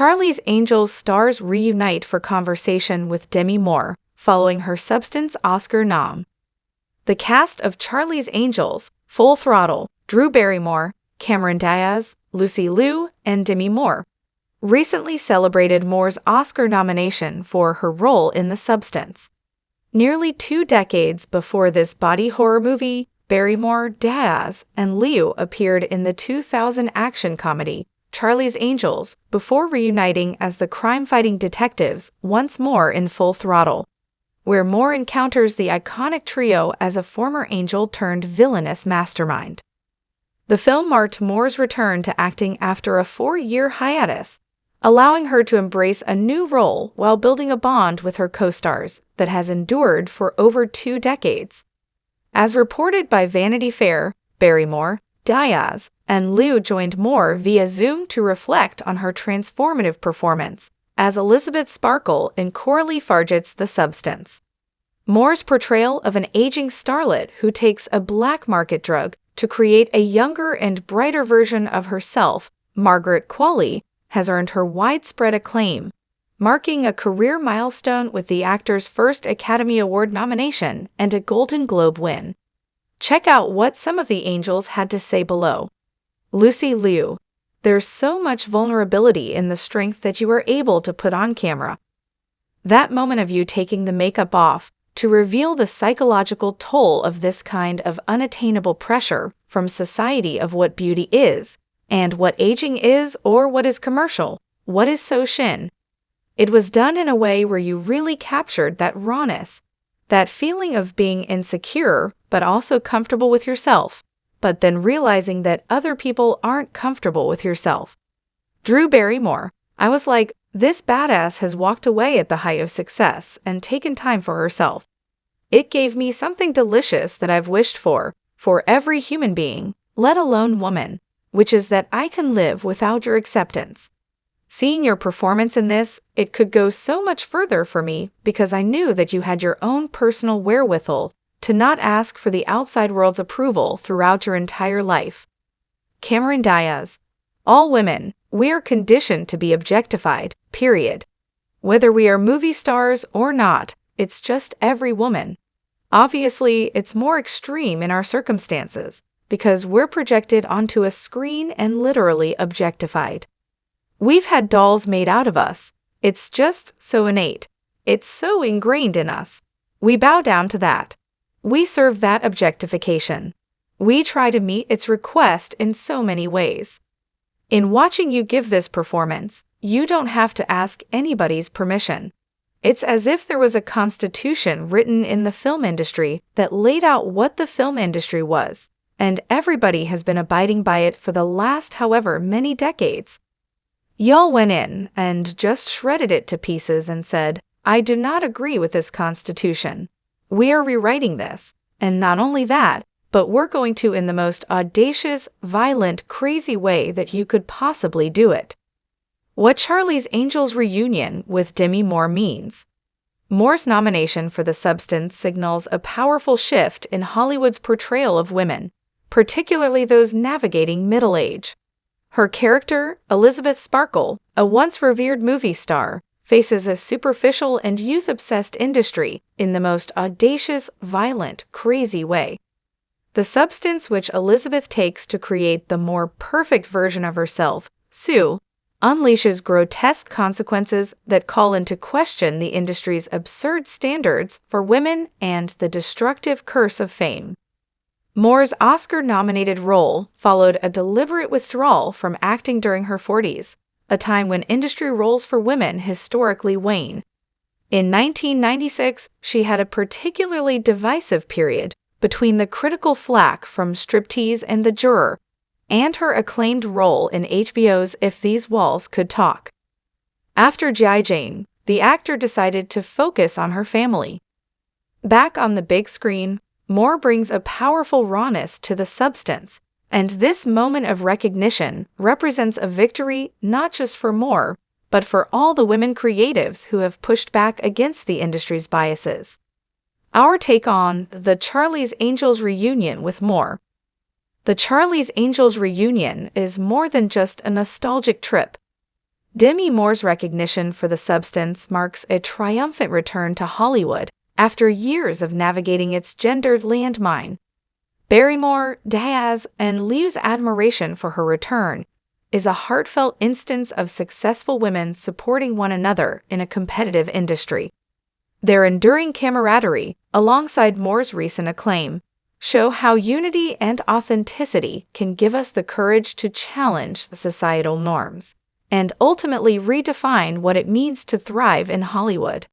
Charlie's Angels stars reunite for conversation with Demi Moore, following her Substance Oscar nom. The cast of Charlie's Angels, Full Throttle, Drew Barrymore, Cameron Diaz, Lucy Liu, and Demi Moore, recently celebrated Moore's Oscar nomination for her role in The Substance. Nearly 2 decades before this body horror movie, Barrymore, Diaz, and Liu appeared in the 2000 action comedy Charlie's Angels before reuniting as the crime-fighting detectives once more in Full Throttle, where Moore encounters the iconic trio as a former angel turned villainous mastermind. The film marked Moore's return to acting after a 4-year hiatus, allowing her to embrace a new role while building a bond with her co-stars that has endured for over 2 decades. As reported by Vanity Fair, Barrymore, Diaz, and Liu joined Moore via Zoom to reflect on her transformative performance as Elizabeth Sparkle in Coralie Fargett's The Substance. Moore's portrayal of an aging starlet who takes a black market drug to create a younger and brighter version of herself, Margaret Qualley, has earned her widespread acclaim, marking a career milestone with the actor's first Academy Award nomination and a Golden Globe win. Check out what some of the angels had to say below. Lucy Liu: there's so much vulnerability in the strength that you are able to put on camera. That moment of you taking the makeup off to reveal the psychological toll of this kind of unattainable pressure from society of what beauty is, and what aging is or what is commercial, what is so shin. It was done in a way where you really captured that rawness, that feeling of being insecure but also comfortable with yourself, but then realizing that other people aren't comfortable with yourself. Drew Barrymore: I was like, this badass has walked away at the height of success and taken time for herself. It gave me something delicious that I've wished for every human being, let alone woman, which is that I can live without your acceptance. Seeing your performance in this, it could go so much further for me because I knew that you had your own personal wherewithal to not ask for the outside world's approval throughout your entire life. Cameron Diaz: all women, we are conditioned to be objectified, period. Whether we are movie stars or not, it's just every woman. Obviously, it's more extreme in our circumstances, because we're projected onto a screen and literally objectified. We've had dolls made out of us. It's just so innate. It's so ingrained in us. We bow down to that. We serve that objectification. We try to meet its request in so many ways. In watching you give this performance, you don't have to ask anybody's permission. It's as if there was a constitution written in the film industry that laid out what the film industry was, and everybody has been abiding by it for the last however many decades. Y'all went in and just shredded it to pieces and said, I do not agree with this constitution. We are rewriting this, and not only that, but we're going to in the most audacious, violent, crazy way that you could possibly do it. What Charlie's Angels reunion with Demi Moore means. Moore's nomination for The Substance signals a powerful shift in Hollywood's portrayal of women, particularly those navigating middle age. Her character, Elizabeth Sparkle, a once revered movie star, faces a superficial and youth-obsessed industry in the most audacious, violent, crazy way. The substance which Elizabeth takes to create the more perfect version of herself, Sue, unleashes grotesque consequences that call into question the industry's absurd standards for women and the destructive curse of fame. Moore's Oscar-nominated role followed a deliberate withdrawal from acting during her 40s, a time when industry roles for women historically wane. In 1996, she had a particularly divisive period between the critical flack from Striptease and The Juror, and her acclaimed role in HBO's If These Walls Could Talk. After G.I. Jane, the actor decided to focus on her family. Back on the big screen, Moore brings a powerful rawness to The Substance, and this moment of recognition represents a victory not just for Moore, but for all the women creatives who have pushed back against the industry's biases. Our take on the Charlie's Angels reunion with Moore. The Charlie's Angels reunion is more than just a nostalgic trip. Demi Moore's recognition for The Substance marks a triumphant return to Hollywood after years of navigating its gendered landmine. Barrymore, Diaz, and Liu's admiration for her return is a heartfelt instance of successful women supporting one another in a competitive industry. Their enduring camaraderie, alongside Moore's recent acclaim, show how unity and authenticity can give us the courage to challenge the societal norms and ultimately redefine what it means to thrive in Hollywood.